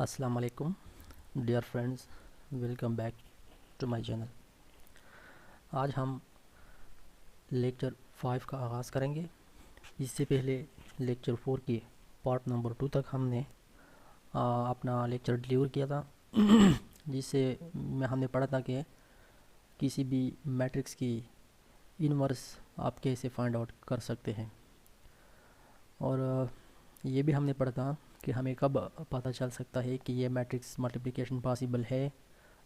अस्सलाम वालेकुम dear friends, welcome back to my channel. आज हम लेक्चर 5 का आगाज़ करेंगे। इससे पहले लेक्चर 4 की पार्ट नंबर 2 तक हमने अपना लेक्चर डिलीवर किया था जिससे में हमने पढ़ा था कि किसी भी मैट्रिक्स की इनवर्स आप कैसे फाइंड आउट कर सकते हैं। और ये भी हमने पढ़ा था कि हमें कब पता चल सकता है कि ये मैट्रिक्स मल्टीप्लिकेशन पॉसिबल है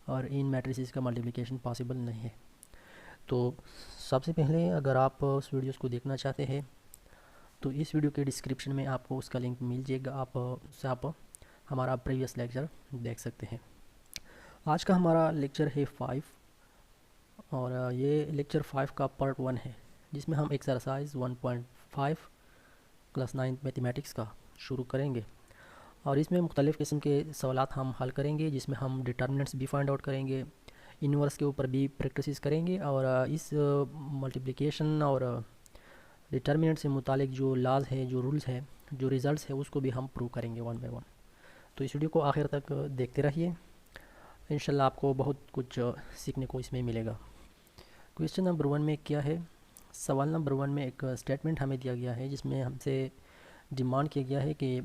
और इन मैट्रिसेस का मल्टीप्लिकेशन पॉसिबल नहीं है। तो सबसे पहले अगर आप उस वीडियोस को देखना चाहते हैं तो इस वीडियो के डिस्क्रिप्शन में आपको उसका लिंक मिल जाएगा, उससे आप हमारा प्रीवियस लेक्चर देख सकते हैं। आज का हमारा लेक्चर है 5 और ये लेक्चर 5 का पार्ट 1 है, जिसमें हम एक्सरसाइज 1.5 क्लास 9 मैथमेटिक्स का शुरू करेंगे। और इसमें मुख्तलिफ़ किस्म के सवालात हम हल करेंगे, जिसमें हम डिटर्मिनेंट्स भी फाइंड आउट करेंगे, इन्वर्स के ऊपर भी प्रैक्टिस करेंगे और इस मल्टीप्लिकेशन और डिटर्मिनेंट से मुतालिक जो लॉज है, जो रूल्स है, जो रिज़ल्ट्स है, उसको भी हम प्रूव करेंगे वन बाय वन। तो इस वीडियो को आखिर तक देखते रहिए, इंशाल्लाह आपको बहुत कुछ सीखने को इसमें मिलेगा। क्वेश्चन नंबर 1 में क्या है? सवाल नंबर 1 में एक स्टेटमेंट हमें दिया गया है जिसमें हमसे डिमांड किया गया है कि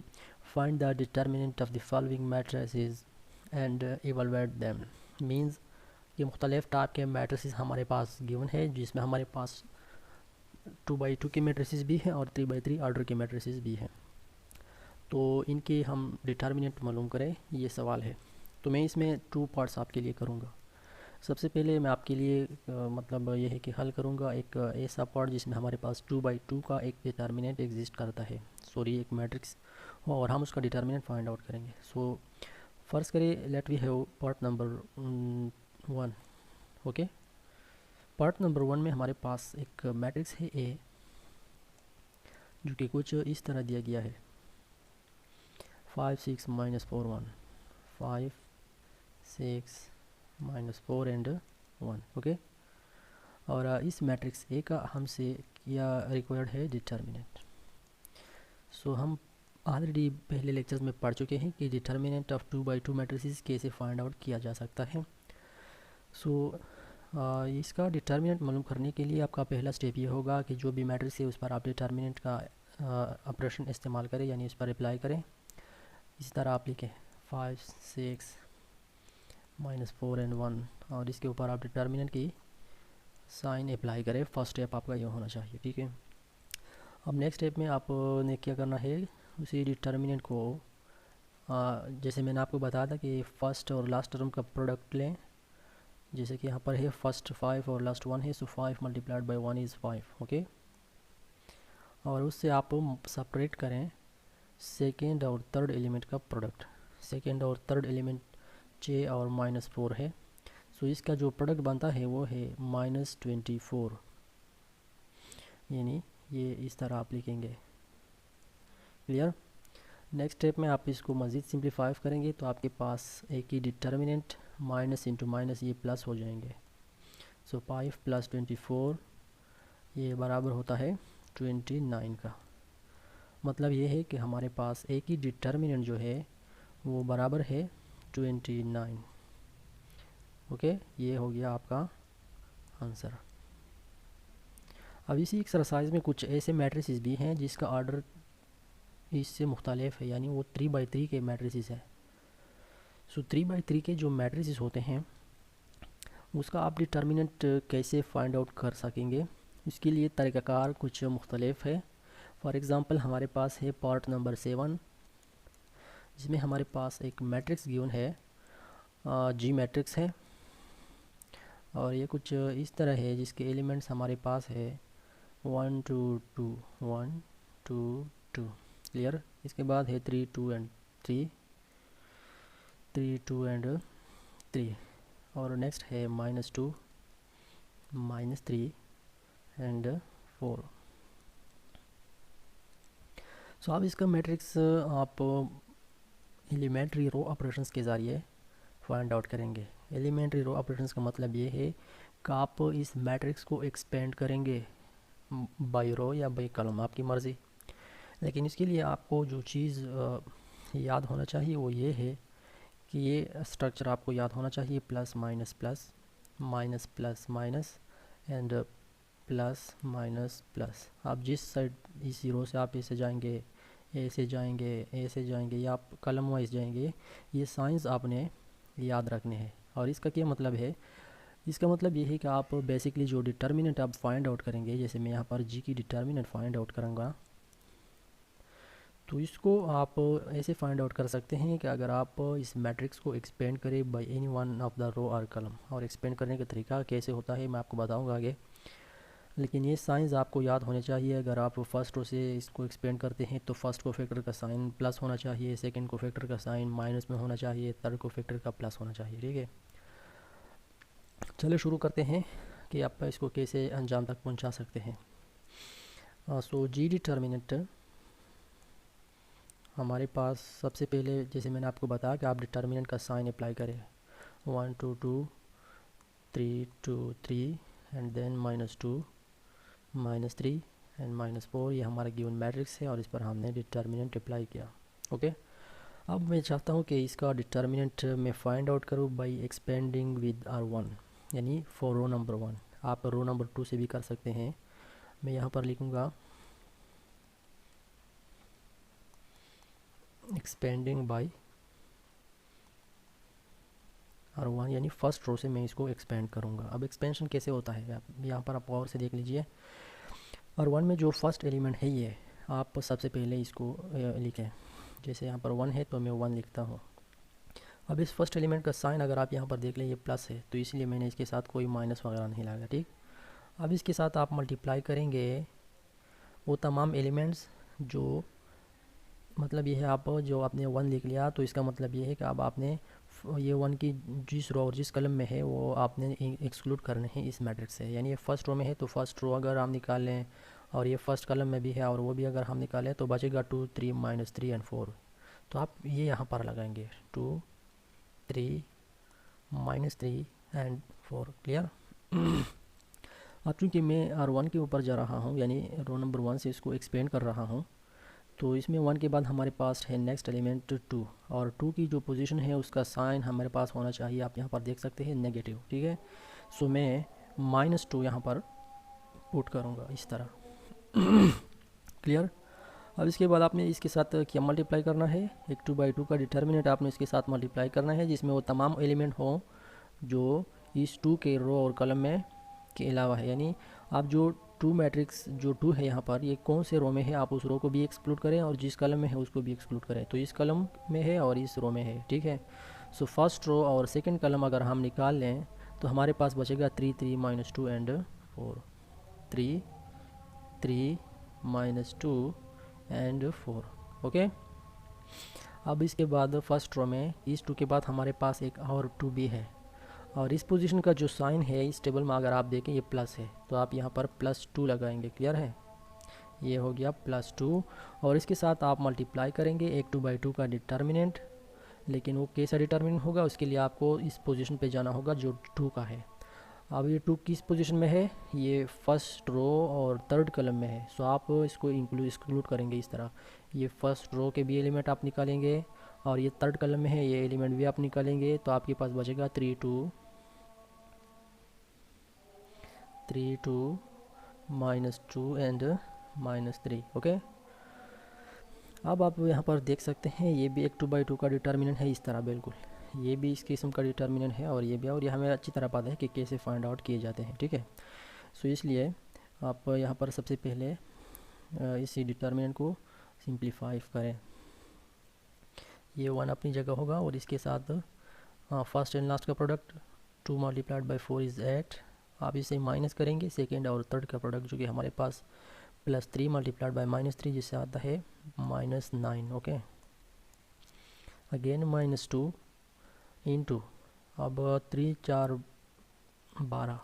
find the determinant of the following matrices and evaluate them. Means ये मुख्तलिफ़ टाइप के मैट्रिसेस हमारे पास गिवन है, जिसमें हमारे पास 2x2 के मैट्रिसेस भी हैं और 3x3 ऑर्डर के मैट्रिसेस भी हैं। तो इनके हम डिटर्मिनेंट मालूम करें, ये सवाल है। तो मैं इसमें 2 पार्ट्स आपके लिए करूँगा। सबसे पहले मैं आपके लिए मतलब ये है कि हल करूँगा एक ऐसा पार्ट जिसमें हमारे पास 2x2 का एक डिटर्मिनेंट एग्जिस्ट करता है, एक मैट्रिक्स हो, और हम उसका डिटर्मिनेंट फाइंड आउट करेंगे। सो फर्स्ट करें, let we have part number 1। Okay, part number 1 में हमारे पास एक मैट्रिक्स है ए, जो कि कुछ इस तरह दिया गया है 5 6 -4 1 5 6 -4 एंड 1। ओके, और इस मैट्रिक्स ए का हमसे क्या रिक्वायर्ड है? डिटर्मिनेंट। सो हम ऑलरेडी पहले लेक्चर्स में पढ़ चुके हैं कि डिटर्मिनेंट ऑफ 2x2 मैट्रिसेस कैसे फाइंड आउट किया जा सकता है। सो इसका डिटर्मिनेंट मालूम करने के लिए आपका पहला स्टेप ये होगा कि जो भी मैट्रिक्स है उस पर आप डिटर्मिनेंट का ऑपरेशन इस्तेमाल करें, यानी उस पर अप्लाई करें। इस तरह आप लिखें 5 6 -4 एंड 1 और इसके ऊपर आप डिटर्मिनेंट की साइन अप्लाई करें। फर्स्ट स्टेप आपका ये होना चाहिए, ठीक है। अब नेक्स्ट स्टेप में आपने क्या करना है? उसी डिटर्मिनेंट को जैसे मैंने आपको बताया था कि फर्स्ट और लास्ट टर्म का प्रोडक्ट लें। जैसे कि यहाँ पर है फर्स्ट 5 और लास्ट 1 है, सो 5 मल्टीप्लाइड बाई 1 इज़ 5। ओके, और उससे आप सेपरेट करें सेकेंड और थर्ड एलिमेंट का प्रोडक्ट। सेकेंड और थर्ड एलिमेंट 6 और -4 है, सो इसका जो प्रोडक्ट बनता है वो है -24, यानी ये इस तरह आप लिखेंगे। क्लियर? नेक्स्ट स्टेप में आप इसको मज़ीद सिंप्लीफाई करेंगे तो आपके पास एक ही डिटर्मिनेंट माइनस इंटू माइनस ये प्लस हो जाएंगे। सो 5 + 24 ये बराबर होता है 29 का। मतलब ये है कि हमारे पास एक ही डिटर्मिनेंट जो है वो बराबर है 29। ओके, ये हो गया आपका आंसर। अब इसी एक्सरसाइज में कुछ ऐसे मैट्रिसेस भी हैं जिसका ऑर्डर इससे मुख्तलिफ है, यानी वो 3x3 के मैट्रिसेस हैं। सो 3x3 के जो मैट्रिसेस होते हैं उसका आप डिटर्मिनेंट कैसे फाइंड आउट कर सकेंगे, इसके लिए तरीक़ाकार कुछ मुख्तलिफ है। फॉर एग्ज़ाम्पल हमारे पास है पार्ट नंबर 7, जिसमें हमारे पास एक मैट्रिक्स गिवन है, जी मैट्रिक्स है, और ये कुछ इस तरह है जिसके एलिमेंट्स हमारे पास है 1 2 2 1 2 2। क्लियर? इसके बाद है 3 2 एंड 3 3 2 एंड 3, और नेक्स्ट है -2 -3 एंड 4। सो अब इसका मैट्रिक्स आप एलिमेंट्री रो ऑपरेशंस के ज़रिए फाइंड आउट करेंगे। एलिमेंट्री रो ऑपरेशंस का मतलब ये है कि आप इस मैट्रिक्स को एक्सपेंड करेंगे बाई रो या बाई कॉलम, आपकी मर्ज़ी। लेकिन इसके लिए आपको जो चीज़ याद होना चाहिए वो ये है कि ये स्ट्रक्चर आपको याद होना चाहिए, plus minus plus, minus plus minus and plus minus plus. आप जिस साइड इस रो से आप ऐसे जाएंगे, ए से जाएंगे, ए से जाएंगे, या आप कलम वाइज जाएंगे, ये साइंस आपने याद रखने हैं। और इसका क्या मतलब है? इसका मतलब ये है कि आप बेसिकली जो डिटर्मिनेंट आप फाइंड आउट करेंगे, जैसे मैं यहाँ पर जी की डिटर्मिनेंट फाइंड आउट करूँगा, तो इसको आप ऐसे फाइंड आउट कर सकते हैं कि अगर आप इस मैट्रिक्स को एक्सपेंड करें by any one of the row और कलम, और एक्सपेंड करने का तरीका कैसे होता है मैं आपको बताऊंगा आगे। लेकिन ये साइंस आपको याद होने चाहिए। अगर आप फर्स्ट रो से इसको एक्सपेंड करते हैं तो फर्स्ट को फैक्टर का साइन प्लस होना चाहिए, सेकंड को फैक्टर का साइन माइनस में होना चाहिए, थर्ड को फैक्टर का प्लस होना चाहिए। ठीक है, चलो शुरू करते हैं कि आप इसको कैसे अंजाम तक पहुंचा सकते हैं। सो जी डिटर्मिनेंट हमारे पास सबसे पहले, जैसे मैंने आपको बताया कि आप डिटर्मिनेंट का साइन अप्लाई करें, 1 2 2 3 2 3 एंड देन -2 -3 एंड -4, ये हमारा गिवन मैट्रिक्स है और इस पर हमने डिटर्मिनेंट अप्लाई किया। ओके, अब मैं चाहता हूँ कि इसका डिटर्मिनेंट मैं फाइंड आउट करूँ बाय एक्सपेंडिंग विद R1, यानी फॉर रो नंबर 1। आप रो नंबर 2 से भी कर सकते हैं। मैं यहाँ पर लिखूँगा एक्सपेंडिंग बाय R1, यानी फर्स्ट रो से मैं इसको एक्सपेंड करूँगा। अब एक्सपेंशन कैसे होता है आप यहाँ पर आप और से देख लीजिए। R1 में जो फर्स्ट एलिमेंट है ये, आप सबसे पहले इसको लिखें। जैसे यहाँ पर 1 है तो मैं 1 लिखता हूँ। अब इस फर्स्ट एलिमेंट का साइन अगर आप यहाँ पर देख लें ये प्लस है, तो इसलिए मैंने इसके साथ कोई माइनस वगैरह नहीं लगाया। ठीक, अब इसके साथ आप मल्टीप्लाई करेंगे वो तमाम एलिमेंट्स जो, मतलब ये है आप जो आपने 1 लिख लिया, तो इसका मतलब ये है कि अब आपने ये 1 की जिस रो और जिस कलम में है वो आपने एक्सक्लूड करने हैं इस मैट्रिक्स से। यानी ये फर्स्ट रो में है तो फर्स्ट रो अगर हम निकाल लें, और ये फर्स्ट कलम में भी है और वो भी अगर हम निकालें, तो बचेगा 2 3 -3 एंड 4। तो आप ये यहाँ पर लगाएंगे 2 3 -3 एंड 4। क्लियर? अब चूँकि मैं R1 के ऊपर जा रहा हूँ, यानी रो नंबर 1 से इसको एक्सपेंड कर रहा हूँ, तो इसमें 1 के बाद हमारे पास है नेक्स्ट एलिमेंट 2, और 2 की जो पोजीशन है उसका साइन हमारे पास होना चाहिए, आप यहाँ पर देख सकते हैं नेगेटिव। ठीक है, सो मैं -2 यहाँ पर पुट करूँगा इस तरह। क्लियर? अब इसके बाद आपने इसके साथ क्या मल्टीप्लाई करना है, एक 2/2 का डिटर्मिनेंट आपने इसके साथ मल्टीप्लाई करना है, जिसमें वो तमाम एलिमेंट हों जो इस 2 के रो और कलम में के अलावा है। यानी आप जो 2 मैट्रिक्स जो 2 है यहाँ पर, ये कौन से रो में है आप उस रो को भी एक्सक्लूड करें, और जिस कलम में है उसको भी एक्सक्लूड करें। तो इस कलम में है और इस रो में है। ठीक है, सो फर्स्ट रो और सेकंड कलम अगर हम निकाल लें तो हमारे पास बचेगा 3 3 -2 एंड 4, 3 3 -2 एंड 4। ओके, अब इसके बाद फर्स्ट रो में इस 2 के बाद हमारे पास एक और 2 भी है, और इस पोजीशन का जो साइन है इस टेबल में अगर आप देखें ये प्लस है, तो आप यहाँ पर +2 लगाएंगे। क्लियर है? ये हो गया +2, और इसके साथ आप मल्टीप्लाई करेंगे एक 2/2 का डिटर्मिनेंट। लेकिन वो कैसा डिटर्मिनेंट होगा, उसके लिए आपको इस पोजीशन पे जाना होगा जो 2 का है। अब ये 2 किस पोजीशन में है, ये फर्स्ट रो और थर्ड कलम में है। सो आप इसको एक्सक्लूड करेंगे इस तरह। ये फर्स्ट रो के भी एलिमेंट आप निकालेंगे, और ये थर्ड कलम में है ये एलिमेंट भी आप निकालेंगे, तो आपके पास बचेगा 3 2 -2 एंड -3। ओके, अब आप यहाँ पर देख सकते हैं ये भी एक 2/2 का डिटर्मिनेंट है इस तरह, बिल्कुल ये भी इस किस्म का डिटर्मिनेंट है, और ये भी, और ये हमें अच्छी तरह पता है कि कैसे फाइंड आउट किए जाते हैं। ठीक है, सो इसलिए आप यहाँ पर सबसे पहले इसी डिटर्मिनेंट को सिंप्लीफाई करें। ये 1 अपनी जगह होगा, और इसके साथ फर्स्ट एंड लास्ट का प्रोडक्ट 2 × 4 इज़ 8। आप इसे माइनस करेंगे सेकेंड और थर्ड का प्रोडक्ट, जो कि हमारे पास +3 × -3, जिससे आता है -9। ओके, अगेन -2 इंटू, अब 3 4 12,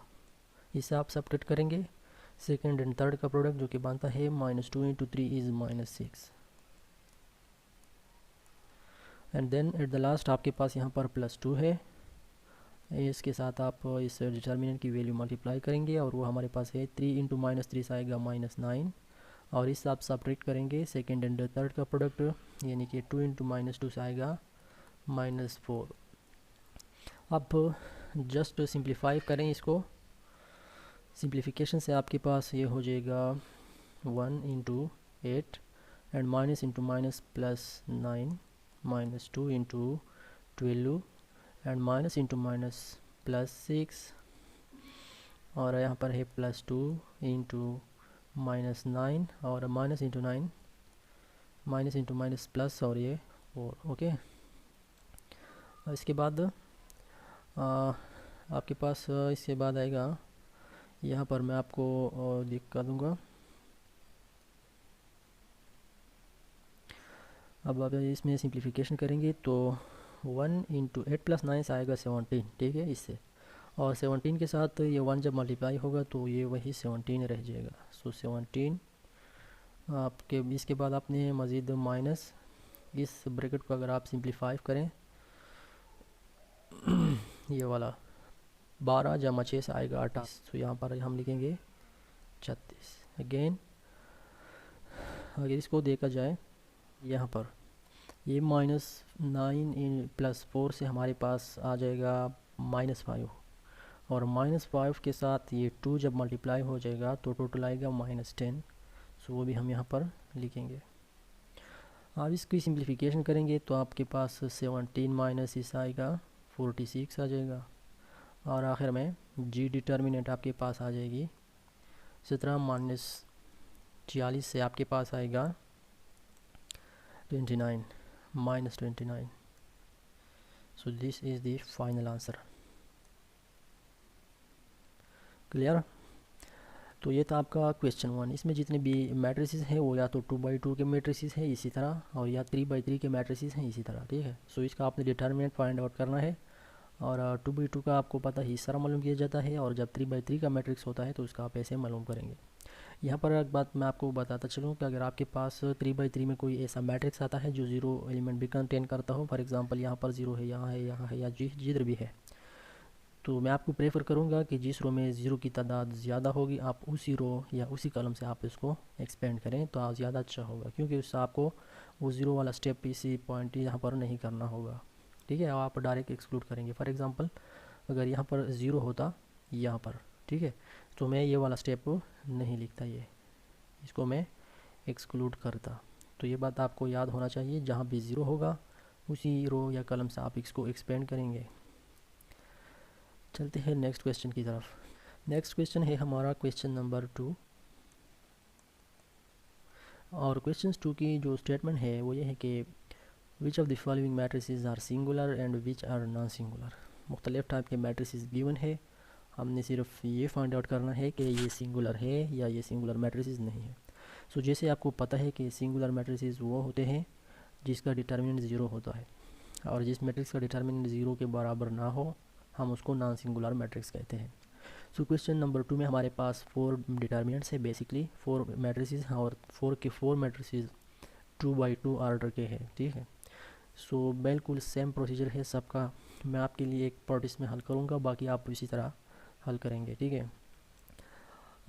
इसे आप सब्ट्रैक्ट करेंगे सेकेंड एंड थर्ड का प्रोडक्ट, जो कि बनता है -2 × 3 is -6, and then at the last आपके पास यहाँ पर +2 है। इसके साथ आप इस डिटर्मिनेंट की वैल्यू मल्टीप्लाई करेंगे, और वो हमारे पास है 3 × -3 से आएगा -9, और इससे आप सब्ट्रैक्ट करेंगे सेकेंड एंड थर्ड का प्रोडक्ट, यानी कि 2 × -2 से आएगा -4। अब जस्ट सिंप्लीफाई करें इसको, सिंप्लीफिकेशन से आपके पास ये हो जाएगा 1 into 8 and minus into minus +9 -2 into 12 and minus into minus +6 और यहाँ पर है +2 इंटू -9 और minus into 9 minus into minus plus और ये 4। ओके, इसके बाद आपके पास इसके बाद आएगा, यहाँ पर मैं आपको दिखा दूँगा। अब आप इसमें सिंप्लीफिकेशन करेंगे तो 1 इंटू 8 + 9 से आएगा 17, ठीक है, इससे। और 17 के साथ ये 1 जब मल्टीप्लाई होगा तो ये वही 17 रह जाएगा। सो 17 आपके, इसके बाद आपने मज़ीद माइनस, इस ब्रैकेट को अगर आप सिंप्लीफाई करें ये वाला 12 जमा 6 से आएगा 28। तो यहाँ पर हम लिखेंगे 36। अगेन अगर इसको देखा जाए, यहाँ पर ये -9 +4 से हमारे पास आ जाएगा -5 और -5 के साथ ये 2 जब मल्टीप्लाई हो जाएगा तो टोटल आएगा -10। सो वो भी हम यहाँ पर लिखेंगे। आप इसकी सिंप्लीफिकेशन करेंगे तो आपके पास 17 माइनस इस आएगा 46 आ जाएगा और आखिर में जी डिटर्मिनेंट आपके पास आ जाएगी 17 माइनस 46 से आपके पास आएगा 29 -29। So this is the final answer. Clear? तो ये था आपका क्वेश्चन 1। इसमें जितने भी मैट्रिसेस हैं वो या तो 2x2 के मैट्रिसेस हैं इसी तरह, और या 3x3 के मैट्रिसेस हैं इसी तरह, ठीक है। सो इसका आपने डिटर्मिनेंट फाइंड आउट करना है। और 2x2 का आपको पता है इस तरह मालूम किया जाता है, और जब 3x3 का मैट्रिक्स होता है तो उसका आप ऐसे मालूम करेंगे। यहाँ पर एक बात मैं आपको बताता चलूँ कि अगर आपके पास 3x3 में कोई ऐसा मैट्रिक्स आता है जो 0 एलिमेंट भी कंटेन करता हो, फॉर एग्जांपल यहाँ पर 0 है, यहाँ है, यहाँ है, या जिधर भी है, तो मैं आपको प्रेफर करूँगा कि जिस रो में ज़ीरो की तादाद ज़्यादा होगी आप उसी रो या उसी कॉलम से आप इसको एक्सपेंड करें तो ज़्यादा अच्छा होगा, क्योंकि उससे आपको वो ज़ीरो वाला स्टेप इसी पॉइंट यहाँ पर नहीं करना होगा, ठीक है। आप डायरेक्ट एक्सक्लूड करेंगे। फॉर एग्ज़ाम्पल अगर यहाँ पर 0 होता यहाँ पर, ठीक है, तो मैं ये वाला स्टेप नहीं लिखता, ये इसको मैं एक्सक्लूड करता। तो ये बात आपको याद होना चाहिए, जहाँ भी 0 होगा उसी रो या कॉलम से आप इसको एक्सपेंड करेंगे। चलते हैं नेक्स्ट क्वेश्चन की तरफ। नेक्स्ट क्वेश्चन है हमारा क्वेश्चन नंबर 2। और क्वेश्चन 2 की जो स्टेटमेंट है वो ये है कि which of the following matrices are singular and which are non singular. मुख्तलिफ टाइप के मैट्रिसेस गिवन है, हमने सिर्फ ये फाइंड आउट करना है कि ये सिंगुलर है या ये सिंगुलर मैट्रिसेस नहीं है। सो जैसे आपको पता है कि सिंगुलर मैट्रिसेस वो होते हैं जिसका डिटर्मिनेंट 0 होता है, और जिस मैट्रिक्स का डिटर्मिनेंट 0 के बराबर ना हो हम उसको नॉन सिंगुलर मैट्रिक्स कहते हैं। सो क्वेश्चन नंबर 2 में हमारे पास 4 डिटर्मिनेंट्स है, बेसिकली 4 मैट्रिसेस हैं, और 4 के 4 मैट्रिसेस 2x2 ऑर्डर के हैं, ठीक है। सो बिल्कुल सेम प्रोसीजर है सबका। मैं आपके लिए एक पार्ट इसमें हल करूँगा, बाकी आप इसी तरह हल करेंगे, ठीक है।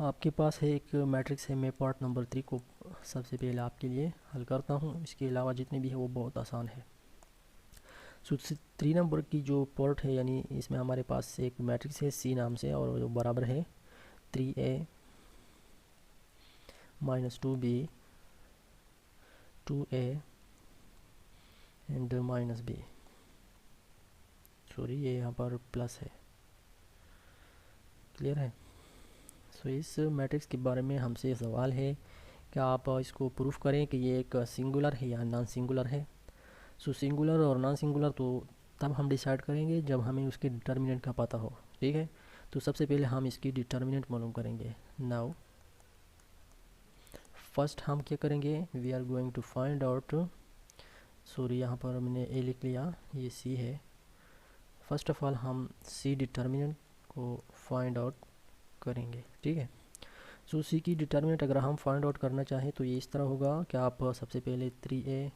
आपके पास है एक मैट्रिक्स है, मैं पार्ट नंबर 3 को सबसे पहले आपके लिए हल करता हूँ, इसके अलावा जितने भी है वो बहुत आसान है। सो 3 नंबर की जो पार्ट है, यानी इसमें हमारे पास एक मैट्रिक्स है C नाम से, और जो बराबर है 3A - 2B 2A and -B। Sorry, ये यहाँ पर प्लस है, क्लियर है। सो इस मैट्रिक्स के बारे में हमसे सवाल है कि आप इसको प्रूफ करें कि ये एक सिंगुलर है या नॉन सिंगुलर है। सो सिंगुलर और नॉन सिंगुलर तो तब हम डिसाइड करेंगे जब हमें उसके डिटर्मिनेंट का पता हो, ठीक है। तो सबसे पहले हम इसकी डिटर्मिनेंट मालूम करेंगे। नाउ फर्स्ट हम क्या करेंगे, we are going to find out, sorry यहाँ पर मैंने ए लिख लिया, ये सी है। फर्स्ट ऑफ ऑल हम सी डिटर्मिनेंट को फाइंड आउट करेंगे, ठीक है। सो सी की डिटर्मिनेंट अगर हम फाइंड आउट करना चाहें तो ये इस तरह होगा कि आप सबसे पहले 3A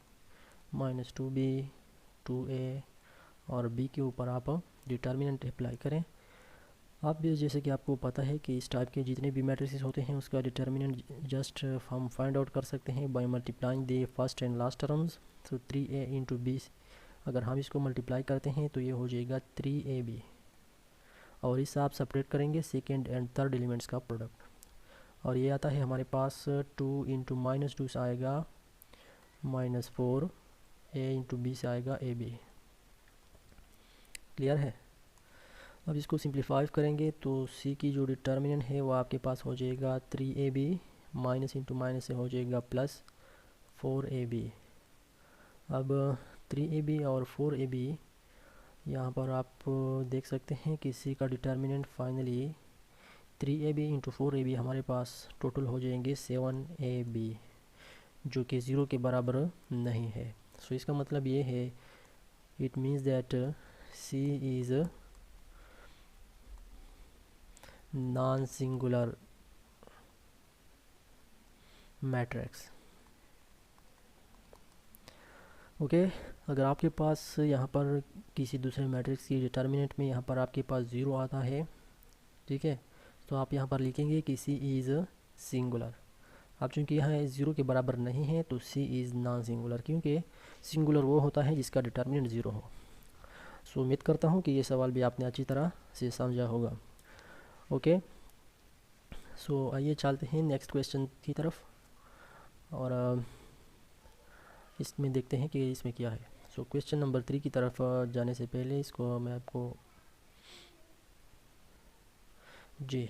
- 2B 2A और B के ऊपर आप डिटर्मिनेंट अप्लाई करें। आप भी जैसे कि आपको पता है कि इस टाइप के जितने भी मैट्रिसेस होते हैं उसका डिटर्मिनेंट जस्ट हम फाइंड आउट कर सकते हैं by multiplying the first and last terms. So 3A × B अगर हम इसको मल्टीप्लाई करते हैं तो ये हो जाएगा 3ab, और इससे आप सेपरेट करेंगे सेकेंड एंड थर्ड एलिमेंट्स का प्रोडक्ट, और ये आता है हमारे पास 2 इंटू -2 से आएगा -4, a इंटू बी से आएगा ab। क्लियर है? अब इसको सिंप्लीफाई करेंगे तो c की जो डिटर्मिनेंट है वो आपके पास हो जाएगा 3ab, माइनस इंटू माइनस से हो जाएगा प्लस 4ab। अब 3ab और 4ab यहाँ पर आप देख सकते हैं कि c का determinant finally 3ab into 4ab हमारे पास टोटल हो जाएंगे 7ab, जो कि 0 के बराबर नहीं है। सो इसका मतलब ये है, it means that c is non singular matrix. Okay, अगर आपके पास यहाँ पर किसी दूसरे मैट्रिक्स की डिटर्मिनेंट में यहाँ पर आपके पास 0 आता है, ठीक है, तो आप यहाँ पर लिखेंगे कि c इज़ सिंगुलर। अब चूँकि यहाँ 0 के बराबर नहीं है तो c इज़ नॉन सिंगुलर, क्योंकि सिंगुलर वो होता है जिसका डिटर्मिनेंट 0 हो। सो उम्मीद करता हूँ कि ये सवाल भी आपने अच्छी तरह से समझा होगा। ओके, सो आइए चलते हैं नेक्स्ट क्वेश्चन की तरफ, और इसमें देखते हैं कि इसमें क्या है। सो क्वेश्चन नंबर 3 की तरफ जाने से पहले इसको मैं आपको जी,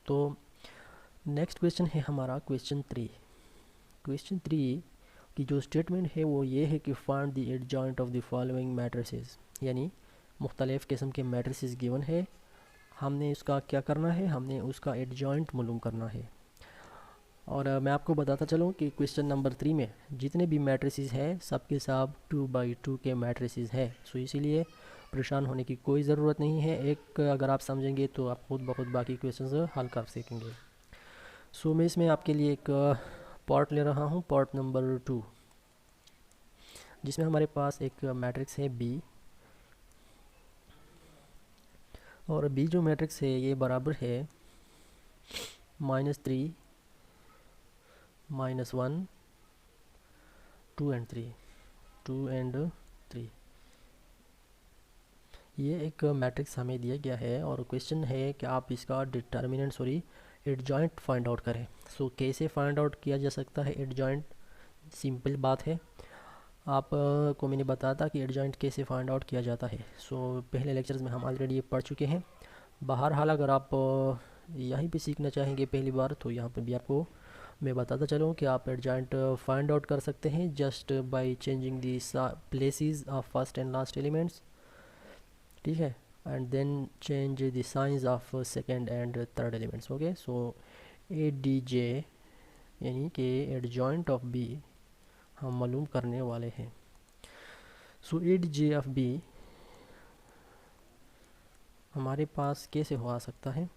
तो नेक्स्ट क्वेश्चन है हमारा क्वेश्चन 3। क्वेश्चन 3 की जो स्टेटमेंट है वो ये है कि find the adjoint of the following matrices, यानी मुख्तलिफ़ किस्म के मैट्रिसेस गिवन है, हमने इसका क्या करना है, हमने उसका एडजॉइंट मालूम करना है। और मैं आपको बताता चलूँ कि क्वेश्चन नंबर 3 में जितने भी मैट्रिसेस हैं सबके सब 2x2 के मैट्रिसेस हैं। सो इसीलिए परेशान होने की कोई ज़रूरत नहीं है, एक अगर आप समझेंगे तो आप खुद ब खुद बाकी क्वेश्चंस हल कर सकेंगे। सो मैं इसमें आपके लिए एक पार्ट ले रहा हूँ, पार्ट नंबर 2, जिसमें हमारे पास एक मैट्रिक्स है B, और B जो मैट्रिक्स है ये बराबर है -3, -1, 2 एंड 3। ये एक मैट्रिक्स हमें दिया गया है और क्वेश्चन है कि आप इसका डिटर्मिनेंट एडजॉइंट फाइंड आउट करें। सो कैसे फाइंड आउट किया जा सकता है एडजॉइंट? सिंपल बात है, आप को मैंने बताया था कि एडजॉइंट कैसे फाइंड आउट किया जाता है। सो पहले लेक्चर्स में हम ऑलरेडी ये पढ़ चुके हैं। बहरहाल अगर आप यहीं पे सीखना चाहेंगे पहली बार तो यहाँ पर भी आपको मैं बताता चलूँ कि आप एडजॉइंट फाइंड आउट कर सकते हैं just by changing the places of first and last elements, ठीक है, and then change the signs of second and third elements. Okay, so ADJ यानी कि एडजॉइंट ऑफ B हम मालूम करने वाले हैं। सो ADJ ऑफ B हमारे पास कैसे हो आ सकता है?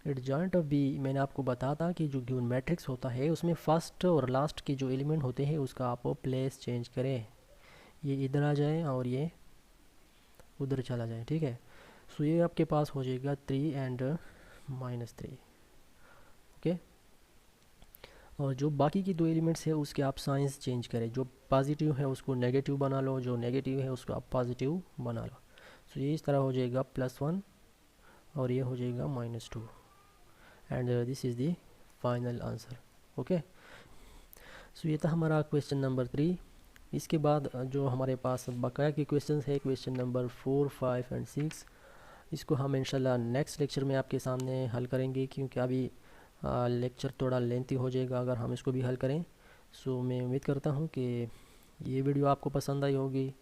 एडजॉइंट ऑफ B मैंने आपको बताया था कि जो गिवन मैट्रिक्स होता है उसमें फर्स्ट और लास्ट के जो एलिमेंट होते हैं उसका आप प्लेस चेंज करें, ये इधर आ जाए और ये उधर चला जाए, ठीक है। सो ये आपके पास हो जाएगा 3 एंड -3। ओके, और जो बाकी की दो एलिमेंट्स है उसके आप साइंस चेंज करें, जो पॉजिटिव है उसको नेगेटिव बना लो, जो नेगेटिव है उसको आप पॉजिटिव बना लो। सो ये इस तरह हो जाएगा +1 और ये हो जाएगा -2, and this is the final answer. Okay, so ये था हमारा क्वेश्चन नंबर 3। इसके बाद जो हमारे पास बकाया के क्वेश्चंस है, क्वेश्चन नंबर 4, 5 एंड 6, इसको हम इंशाल्लाह नेक्स्ट लेक्चर में आपके सामने हल करेंगे, क्योंकि अभी लेक्चर थोड़ा लेंथी हो जाएगा अगर हम इसको भी हल करें। सो मैं उम्मीद करता हूँ कि ये वीडियो आपको पसंद आई होगी,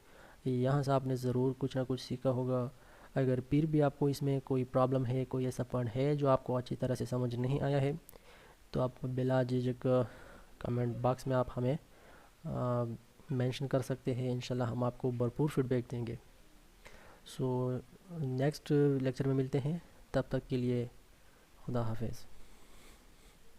यहाँ से आपने ज़रूर कुछ ना कुछ सीखा होगा। अगर फिर भी आपको इसमें कोई प्रॉब्लम है, कोई ऐसा पॉइंट है जो आपको अच्छी तरह से समझ नहीं आया है, तो आप बिला झिझक कमेंट बॉक्स में आप हमें मेंशन कर सकते हैं। इंशाल्लाह हम आपको भरपूर फीडबैक देंगे। सो नेक्स्ट लेक्चर में मिलते हैं, तब तक के लिए खुदा हाफिज़।